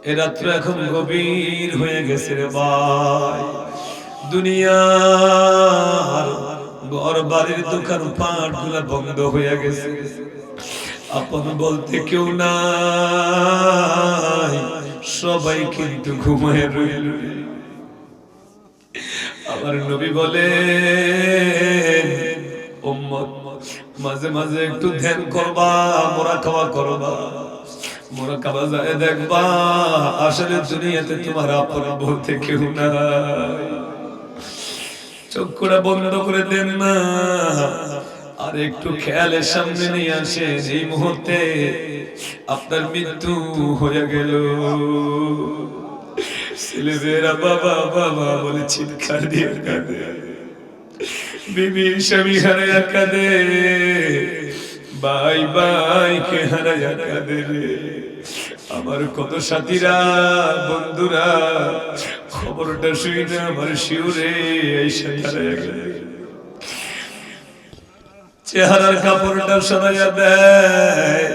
এ রাত্র এখন গভীর হয়ে গেছে রে ভাই। দুনিয়ার ঘর বাড়ির দোকান পাট গুলা বন্ধ হয়ে গেছে, আপন বলতে কেউ নাই, সবাই কিন্তু ঘুমায় রইল। আমার নবী বলেন, উম্মত মাঝে মাঝে একটু ধ্যান করবা, মুরাকাবা করবা। মুরাকাবা যায় দেখবা আসলে দুনিয়াতে তোমার আপন বলতে কেউ নাই। চোখটা বন্ধ করে দেন না, আর একটু খেয়ালের সামনে নিয়ে আসে এই মুহূর্তে আপনার মৃত্যু হয়ে গেল। ছেলেমেয়েরা বাবা বাবা বলে চিৎকার দিয়ে কাঁদে, বিবির স্বামী হারাইয়া কাঁদে, ভাই ভাইকে হারাইয়া কাঁদে রে। আমার কত সাথীরা বন্ধুরা খবরটা শুই না আমার শিউরে এসে হারাইয়া গেল। চেহারার কাপড়টা সরাইয়া দেয়,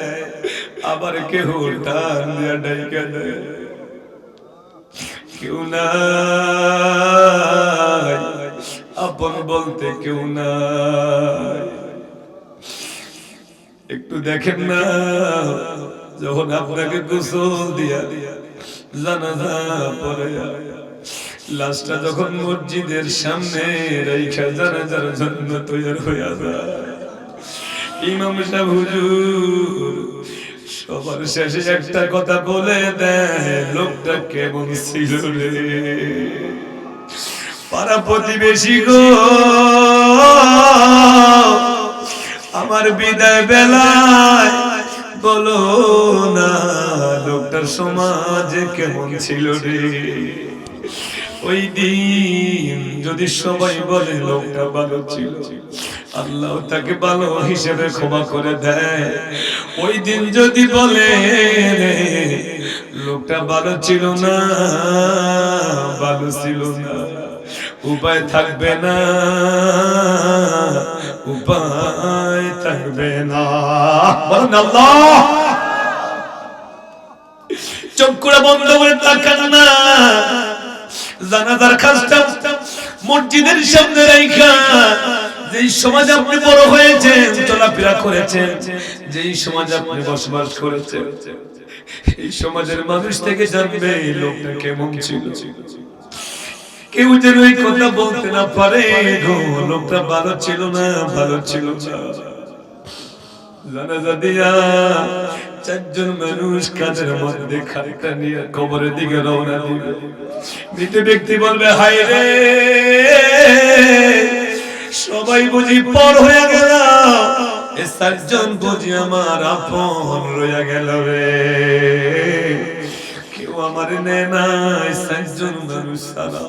আবার কেউ টান দিয়া ডাইকা দেয়। কেউ নাই, আপন বলতে কেউ নাই। একটু দেখেন না, যখন আপনাকে গোসল দিয়া জানাজা পড়াইয়া লাশটা যখন মসজিদের সামনে রাইখা জানাজার জন্য তৈরি হইয়া যায়, ইমাম সাহেব হুজুর সবার শেষে একটা কথা বলে দেয়, লোকটা কেমন ছিল রে। পাড়া প্রতিবেশী গো, আমার বিদায় বেলায় বলো না লোকটার সমাজে কেমন ছিল রে। ওই দিন যদি সবাই বলে লোকটা ভালো ছিল, আল্লাহ তাকে ভালো হিসেবে ক্ষমা করে দেয়। ওই দিন যদি বলে লোকটা ভালো ছিল না, ভালো ছিল না, উপায় থাকবে না, উপায় থাকবে না। বলেন আল্লাহ। চোখ করে বন্ধ করে তাকান না, জানাজার কাজটা মসজিদের সামনে রাইখা যেই সমাজ আপনি বড় হয়েছেন, চলাফেরা করেছেন, যেই সমাজ আপনি বসবাস করেছেন, এই সমাজের মানুষ থেকে জানবে এই লোকটা কেমন ছিল। কেউ যেন এই কথা বলতে না পারে গো, লোকটা ভালো ছিল না, ভালো ছিল না। জানাজা দিয়া চারজন মানুষ কাজের মধ্যে খাটটা নিয়ে কবরের দিকে রওনা দিবে। মৃত ব্যক্তি বলবে, হায় রে সবাই বুঝি পর হয়ে গেল, এ চারজন বুঝি আমার আপন রয়ে গেল রে। কেউ আমার নেয় না, চারজন মানুষ সারা।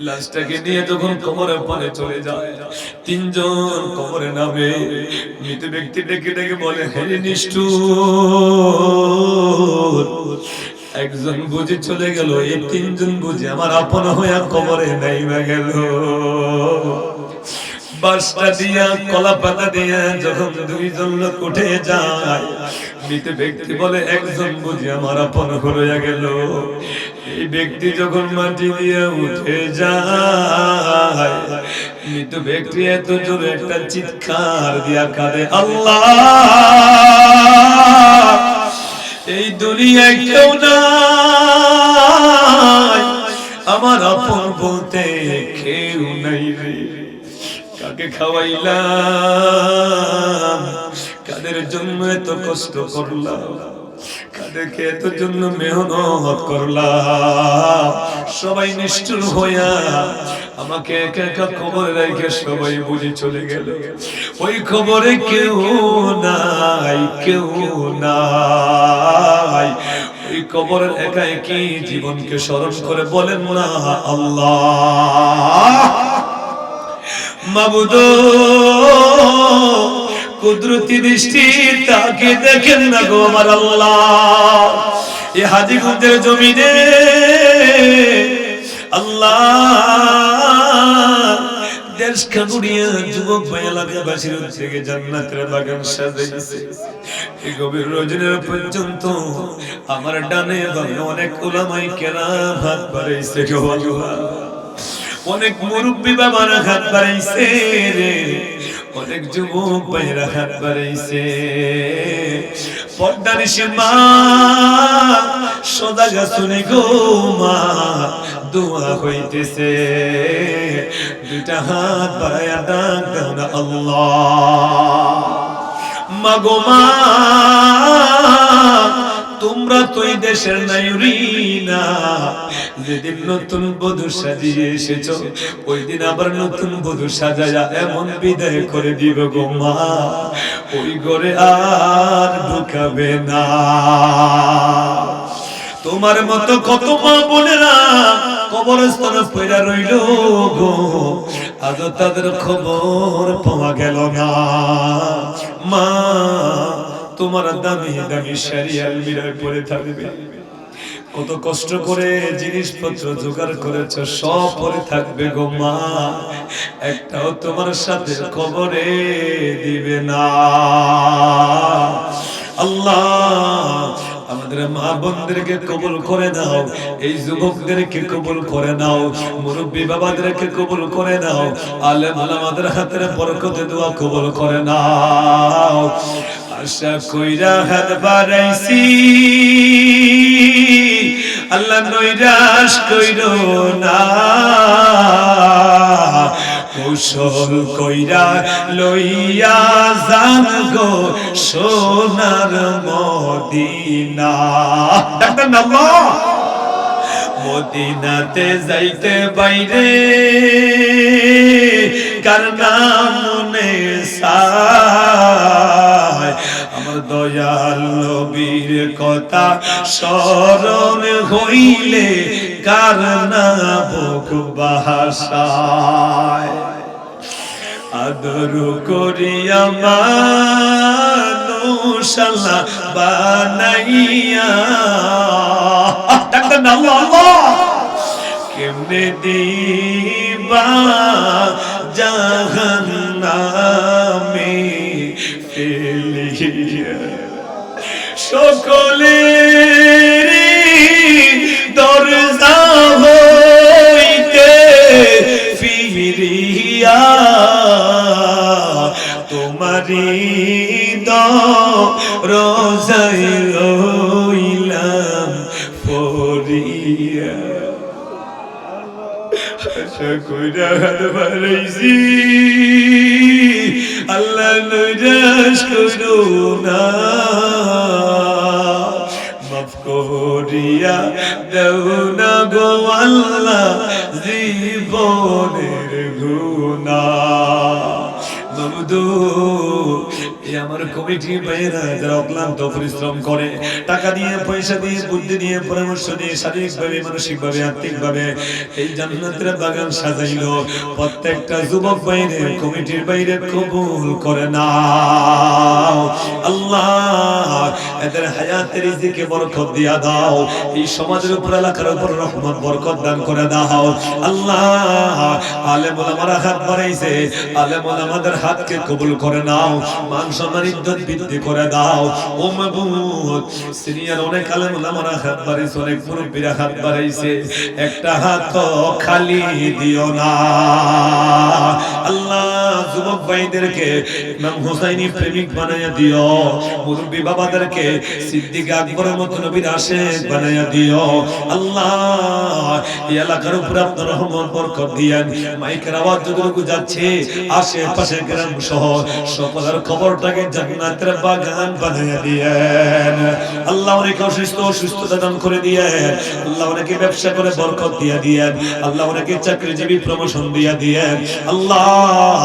লাশটাকে নিয়ে যখন কবরের পানে চলে যায়, তিনজন কবরে নামে। মৃত ব্যক্তি ডেকে ডেকে বলে, হে নিষ্ঠুর, একজন বুঝি চলে গেল, এই তিনজন বুঝি আমার আপন হইয়া কবরে নাইমা গেল। বাঁশটা দিয়া কলা পাতা দিয়া যখন দুইজন লোক উঠে যায়, মৃত ব্যক্তি বলে, একজন বুঝি আমার আপন হইয়া গেল। এই ব্যক্তি যখন মাটি দিয়ে উঠে যায়, মৃত ব্যক্তি এত জোরে একটা চিৎকার দিয়া কাঁদে, আল্লাহ এই দুনিয়ায় কেউ নাই, আমার আপন বলতে কেউ নাই রে। কাকে খাওয়াইলাম, কাদের জন্য এত কষ্ট করলাম, কাদেরকে এত জন্য মেহনত করলাম, সবাই নিষ্ঠুর হইয়া আমাকে একা একা কবরে রেখে সবাই বুঝি চলে গেল। ওই খবরে কেউ নাই, কেউ নাই। ওই কবরের একা একই জীবনকে স্মরণ করে বলেন না, আল্লাহ মাবুদ কুদরতি দৃষ্টি তাকে দেখেন না গো আমার আল্লাহ। এই হাজীগঞ্জের জমিনে আল্লাহ দেশ খাগুড়িয়া যুবক ভাই এলাকাবাসীর থেকে জান্নাতের বাগান সাজাইছে। এই গভীর রজনীর পর্যন্ত আমার ডানে বামে অনেক উলামায়ে কেরাম হাত বাড়াইছে গো আল্লাহ, অনেক মুরব্বী বাবারা হাত বাড়াইছে রে, অনেক যুবক ভাইরা হাত বাড়াইছে। পর্দানিশি মা সদাগা শুনে গো মা দোয়া হইতেছে, দুইটা হাত বাড়ায়া ডাক দাও না আল্লাহ। মাগো মা তোমরা তো এই দেশের নায়রি না, যেদিন নতুন বধূ সাজিয়ে এসেছো ওই দিন আবার নতুন বধূ সাজায়া এমন বিদায় করে দিব গো মা, ওই ঘরে আর ঢুকাবে না। তোমার মতো কত মা বোনেরা কবরস্থানে পড়ে রইল গো, আজ তাদের খবর পাওয়া গেল না। মা তোমার দামি দামি শাড়ি আলমিরায় পরে থাকবে, কত কষ্ট করে জিনিসপত্র জোগাড় করেছ সব পরে থাকবে গো মা, একটাও তোমার সাথে কবরে দিবে না। আল্লাহ আমাদের মা বোনদেরকে কবুল করে নাও, এই যুবকদেরকে কবুল করে নাও, মুরব্বী বাবাদেরকে কবুল করে নাও, আলেম ওলামাদের হাতের বরকতে দোয়া কবুল করে নাও। আশা কইরা হাত বাড়াইছি আল্লাহ নৈরাশ কইরো না, কৌশল কইরা লইয়া যান গো সোনার মদিনা। ডাক্তার নাল্লাহ মদিনাতে যাইতে বাইরে কার নাম মনে চায়, আমার দয়াল নবীর কথা স্মরণ হইলে কার না বুক বাসায়। আদর করিয়া মানুষ আল্লাহ বানাইয়া, ডাক্তার আল্লাহ আল্লাহ কেমনে দিবা জাহান্নামে ফেলিয়া, সকলের দরজা হইতে ফিরিয়া তোমারি দরজায় রইলাম পড়িয়া। আশা কইরা হাত বাড়াইছি আল্লাহ নৈরাশ করো না, মাফ করিয়া দাও না গো আল্লাহ জীবনের গুনাহ। আমার কমিটি ভাইয়েরা যারা অক্লান্ত পরিশ্রম করে টাকা দিয়ে পয়সা দিয়ে বুদ্ধি দিয়ে পরামর্শ দিয়ে শারীরিকভাবে মানসিকভাবে আর্থিকভাবে এই জান্নাতের বাগান সাজাইলো, প্রত্যেকটা যুবক বাইরে কমিটির বাইরে কবুল করে নাও আল্লাহ। এদের হায়াতের রিজিকে বরকত দিয়া দাও, এই সমাজের উপর এলাকার উপর রহমত বরকত দান করে দাও আল্লাহ। আলেম ওলামারা হাত বাড়াইছে, আলেম ওলামাদের হাতকে কবুল করে নাও, মান সম্মান ইজ্জত বৃদ্ধি করে দাও ও মাবুদ। সিনিয়র অনেক আলেম ওলামারা হাত বাড়াইছে, অনেক মুরব্বিরা হাত বাড়াইছে, একটা হাত খালি দিও না আল্লাহ। যুবক ভাইদেরকে ইমাম হুসাইনি প্রেমিক বানাইয়া দিও, মুরব্বী বাবাদেরকে সিদ্দিক আকবরের মতো নবীর আশিক বানাইয়া দিও আল্লাহ। এই এলাকার উপর আপনার রহমত বরকত দিয়েন, মাইকের আওয়াজ যতটুকু যাচ্ছে আশেপাশে গ্রাম সহ সকলের খবরটাকে জান্নাতের বাগান বানাইয়া দিয়েন আল্লাহ। অনেকে সুস্থতা দান করে দিয়েন আল্লাহ, অনেকে ব্যবসা করে বরকত দিয়ে দিয়েন আল্লাহ, অনেকে চাকরিজীবী প্রমোশন দিয়ে দিয়েন আল্লাহ,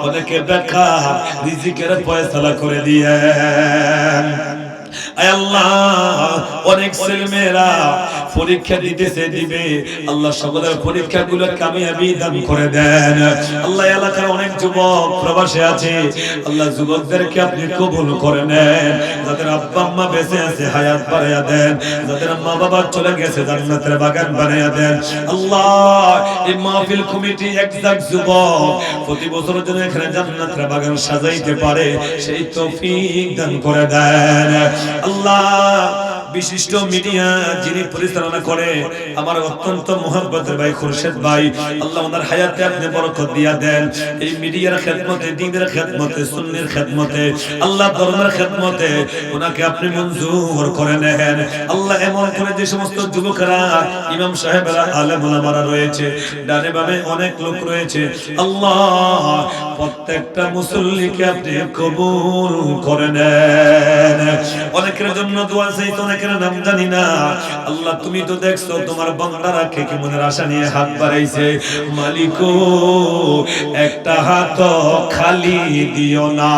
অনেকে বেকার রিজিকের ফয়সালা করে দিয়েন আয় আল্লাহ, অনেক ছেলেমেয়েরা পরীক্ষা দিবে আল্লাহ, সকলের পরীক্ষাগুলো কামিয়াবি দান করে দেন আল্লাহ। এলাকার অনেক যুবক প্রবাসে আছে আল্লাহ, যুবকদেরকে আপনি কবুল করে নেন। যাদের আব্বা আম্মা বেঁচে আছে হায়াত বাড়াইয়া দেন, যাদের মা বাবা চলে গেছে জান্নাতের বাগান বানাইয়া দেন আল্লাহ। এই মাহফিল কমিটি একজাক যুবক প্রতি বছরের জন্য এখানে জান্নাতের বাগান সাজাইতে পারে সেই তৌফিক দান করে দেন আল্লাহ। বিশিষ্ট মিডিয়া যিনি পরিচালনা করে আমার অত্যন্ত মুহাব্বতের ভাই খুরশেদ ভাই, আল্লাহ ওনার হায়াতে আপনি বরকত দিয়া দেন। এই মিডিয়ার খেদমতে, দ্বীনের খেদমতে, সুন্নির খেদমতে, আল্লাহ ধর্মের খেদমতে ওনাকে আপনি মঞ্জুর করে নেন আল্লাহ। এমন করে যে সমস্ত যুবকেরা, ইমাম সাহেবেরা, আলেম ওলামারা রয়েছে, ডানে বামে অনেক লোক রয়েছে আল্লাহ, প্রত্যেকটা মুসল্লিকে আপনি কবুল করে নেন। অনেকের জন্য দোয়া চাইতো, অনেকের নাম জানি না আল্লাহ, তুমি তো দেখছো তোমার বান্দারা কে কি মনের আশা নিয়ে হাত বাড়াইছে। মালিক একটা হাত খালি দিও না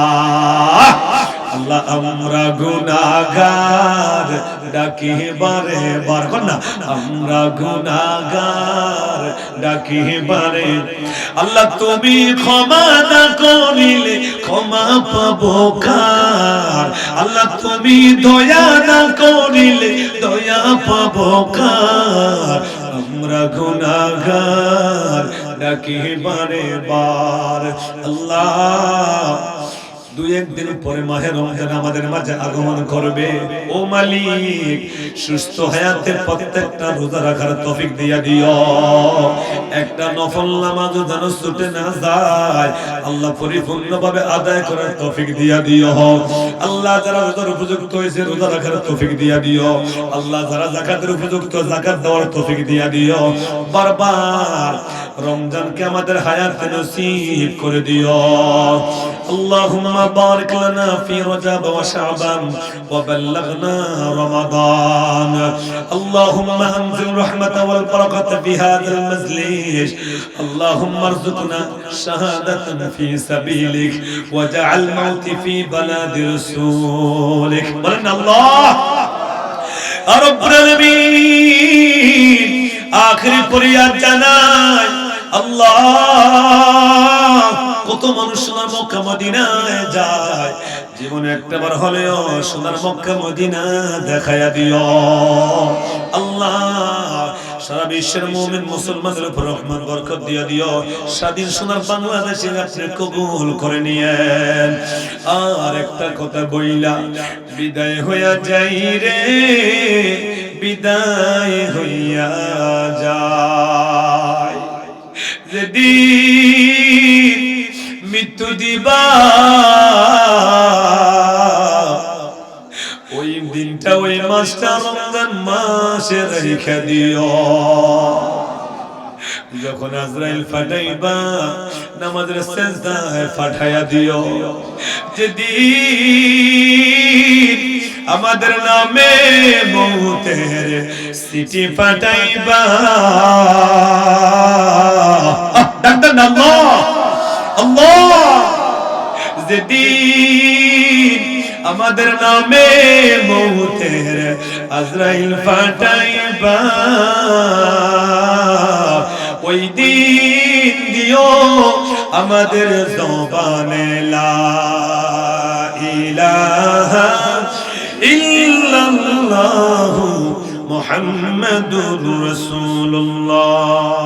আল্লাহ। আমরা গুনাহগার ডাকি বারে বার, না আমরা গুনাহগার ডাকি বারে আল্লাহ, তুমি ক্ষমা না করিলে ক্ষমা পাবো কার আল্লাহ, তুমি দয়া না করিলে দয়া পাবো কার। আমরা গুনাহগার ডাকি বারে বার আল্লাহ। দুই একদিন পরে মাহে রমজান আমাদের মাঝে আগমন করবে। ও মালিক, সুস্থ হায়াতে প্রত্যেকটা রোজা রাখার তৌফিক দিয়া দিও। একটা নফল নামাজ যেন ছুটে না যায় আল্লাহ, পরিপূর্ণভাবে আদায় করার তৌফিক দিয়া দিও আল্লাহ। যারা রোজার উপযুক্ত হয়েছে রোজা রাখার তৌফিক দিয়া দিও আল্লাহ। যারা যাকাতের উপযুক্ত যাকাত দেওয়ার তৌফিক দিয়া দিও। বারবার রমজানকে আমাদের হায়াতে নসিব করে দিও। আল্লাহুম্মা বারিক লানা ফি রজব ওয়া শাবান ওয়া বাল্লাগনা রমাদান। আল্লাহুম্মা আনজিল রাহমাতা ওয়াল বারাকাতা ফি হাযাল মাজলিস। আল্লাহুম্মা আরযুকনা শাহাদাতান ফি সাবিলিক ওয়া জাআল মাউতি ফি বালাদি রাসূলিক। বলেন আল্লাহ রাব্বুল আলামিন। আখিরি ফরিয়াদ জানাই আল্লাহ, কত মানুষ সোনার মক্কা মদিনায় যায়, জীবনে একটাবার হলেও সোনার মক্কা মদিনা দেখায়া দিও আল্লাহ। সারা বিশ্বের মুমিন মুসলমানদের উপর রহমত বরকত দিয়া দিও। স্বাধীন সোনার বাংলাদেশে আপনি কবুল করে নিয়েন। আর একটা কথা বইলা বিদায় হইয়া যাই রে, বিদায় হইয়া যায় যেদিন মৃত্যু দিবা, ওই দিনটা ওই মাসটা রমজান মাসে রেখে দিও। যখন আজরাইল ফাটাইবা নামাজের সিজদায় ফাটাইয়া দিও। যেদিন আমাদের নামে মৌতের সিটি ফাটাইবা, ডাক্তার আল্লাহ আল্লাহ। যেদিন আমাদের নামে মৌতের আজরাইল ফাটাইবা, ওই দিন দিও আমাদের জবানে লা ইলাহা ইল্লাল্লাহু মুহাম্মাদুর রাসূলুল্লাহ।